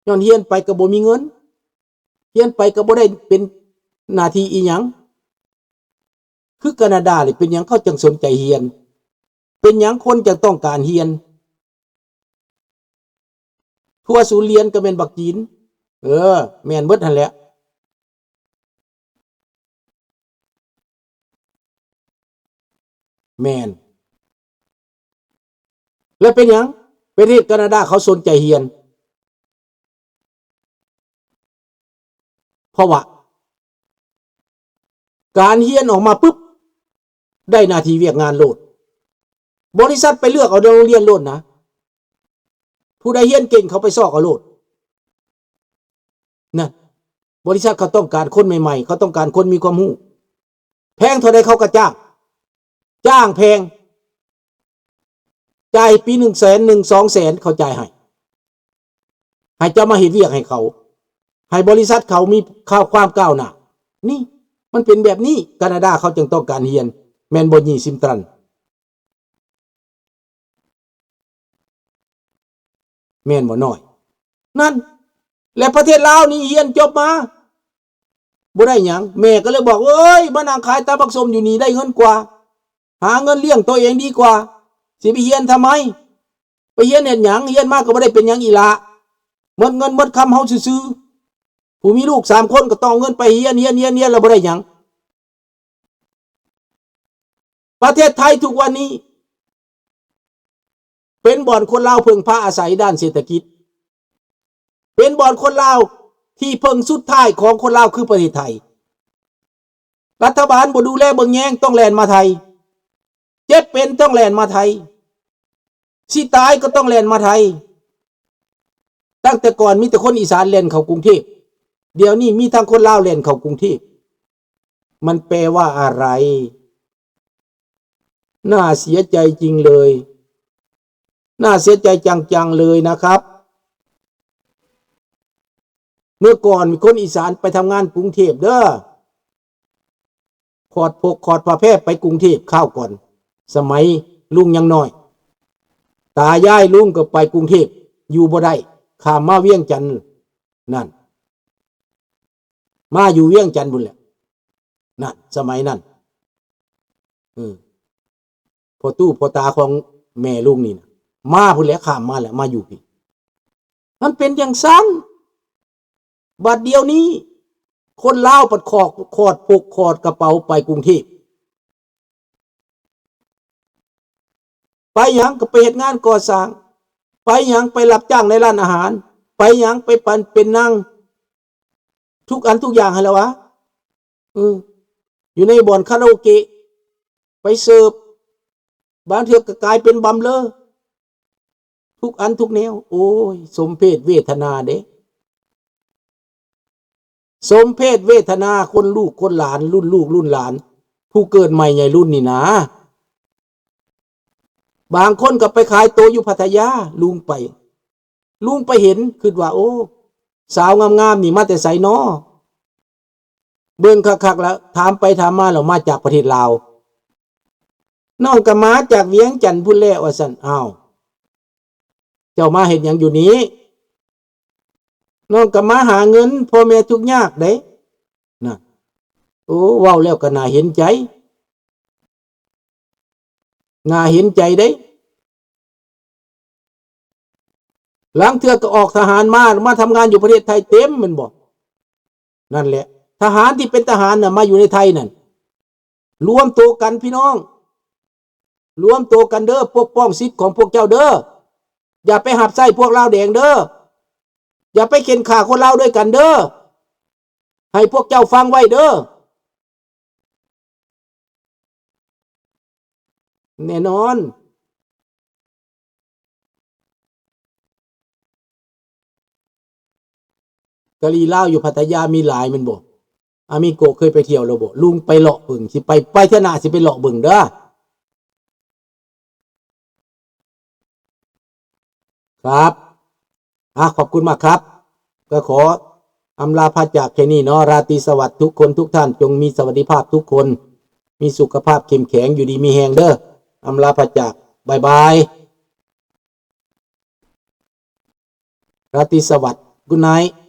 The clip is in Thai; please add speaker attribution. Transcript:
Speaker 1: ย้อนเฮียนไปก็บ่มีเงินเฮียนไปก็บ่ได้เป็นหน้าที่อีหยังคือแคนาดานี่เป็นหยังเขาจังสนใจเฮียนเป็นหยังคนจังต้องการเฮียนทั่วศูนย์เรียนก็แม่นบักจีนแม่นเบิดหั่นแหละแม่นแล้วเป็นหยังประเทศแคนาดาเขาสนใจเฮียนเพราะว่าการเฮียนออกมาปุ๊บได้หน้าที่เวียกงานโลดบริษัทไปเลือกเอาโรงเรียนโลดนะผู้ใดเฮียนเก่งเขาไปซอกเอาโลดนะบริษัทเขาต้องการคนใหม่ๆเขาต้องการคนมีความรู้แพงเท่าใดเขาก็จ้างแพงจ่ายปี100,000 200,000เขาจ่ายให้เจ้ามาเฮ็ดเวียกให้เขาให้บริษัทเขามีความก้าวหน้านี่มันเป็นแบบนี้แคนาดาเขาจึงต้องการเฮียนแม่นบ่20 ตันแม่นบ่น้อยนั่นและประเทศลาวนี่เฮียนจบมาบ่ได้หยังแม่ก็เลยบอกเอ้ยมานั่งขายตาบักสมอยู่นี่ได้เงินกว่าหาเงินเลี้ยงตัวเองดีกว่าสิไปเฮียนทำไมไปเฮียนเฮ็ดหยังเฮียนมาก็บ่ได้เป็นหยังอีหละหมดเงินหมดคำเฮาซื่อๆผู้มีลูก3 คนก็ต้องเงินไปเฮียนแล้วบ่ได้หยังประเทศไทยทุกวันนี้เป็นบ่อนคนลาวพึ่งพาอาศัยด้านเศรษฐกิจเป็นบ่อนคนลาวที่พึ่งสุดท้ายของคนลาวคือประเทศไทยรัฐบาลบ่ดูแลเบิ่งแยงต้องแล่นมาไทยเจ็บเป็นต้องแล่นมาไทยสิตายก็ต้องแล่นมาไทยตั้งแต่ก่อนมีแต่คนอีสานแล่นเข้ากรุงเทพเดี๋ยวนี้มีทั้งคนลาวแล่นเข้ากรุงเทพมันแปลว่าอะไรน่าเสียใจจริงเลยน่าเสียใจจังๆเลยนะครับเมื่อก่อนมีคนอีสานไปทำงานกรุงเทพขอดผ้าแพร่ไปกรุงเทพข้าวก่อนสมัยลุงยังน้อยตายายลุงก็ไปกรุงเทพอยู่บ่ได้ข้ามมาเวียงจันทน์นั่นมาอยู่เวียงจันทน์บุญแหละนั่นสมัยนั้นพอตู้พอตาของแม่ลุงนี่นะมาพุ่นแหละข้ามมาแหละมาอยู่พี่มันเป็นอย่างสั้นบัดเดียวนี้คนลาวปัดขอดกระเป๋าไปกรุงเทพไปหยังก็ไปเฮ็ดงานก่อสร้างไปหยังไปรับจ้างในร้านอาหารไปหยังไปเป็นนั่งทุกอันทุกอย่างให้แล้ววะอยู่ในบ่อนคาราโอเกะไปเสิร์ฟบางเทื่อก็กลายเป็นบัมเลอร์ทุกอันทุกแนวโอ้ยสมเพศเวทนาเด้สมเพศเวทนาคนลูกคนหลานรุ่นลูกรุ่นหลานผู้เกิดใหม่ใหญ่รุ่นนี่นะบางคนก็ไปขายโตอยู่พัทยาลุงไปเห็นคิดว่าโอ้สาวงามๆนี่มาแต่ไสน้อเบิ่งคักๆแล้วถามไปถามมาแล้วมาจากประเทศลาวน้องก็มาจากเวียงจันทน์พุ่นแหละว่าซั่นอ้าวเจ้ามาเฮ็ดหยังอยู่นี้น้องก็มาหาเงินพ่อแม่ทุกข์ยากเด้นะโอ้เว้าแล้วก็น่าเห็นใจเด้หลังเทื่อก็ออกทหารมาทำงานอยู่ประเทศไทยเต็มแม่นบ่นั่นแหละทหารที่เป็นทหารน่ะมาอยู่ในไทยนั่นรวมตัวกันพี่น้องรวมตัวกันเด้อปกป้องสิทธิ์ของพวกเจ้าเด้ออย่าไปหับไส้พวกลาวแดงเด้ออย่าไปเข็นฆ่าคนลาวด้วยกันเด้อให้พวกเจ้าฟังไว้เด้อแน่นอนกะลีลาวอยู่พัทยามีหลายแม่นบ่อามิโกะเคยไปเที่ยวแล้วบ่ลุงไปเลาะเบิ่งสิไปเทื่อหน้าสิไปเลาะเบิ่งเด้อครับขอบคุณมากครับก็ขออำลาพาจากแค่นี้เนาะราตรีสวัสดิ์ทุกคนทุกท่านจงมีสวัสดิภาพทุกคนมีสุขภาพเข้มแข็งอยู่ดีมีแรงเด้ออำลาพาจากบ๊ายบายราตรีสวัสดิ์ Good night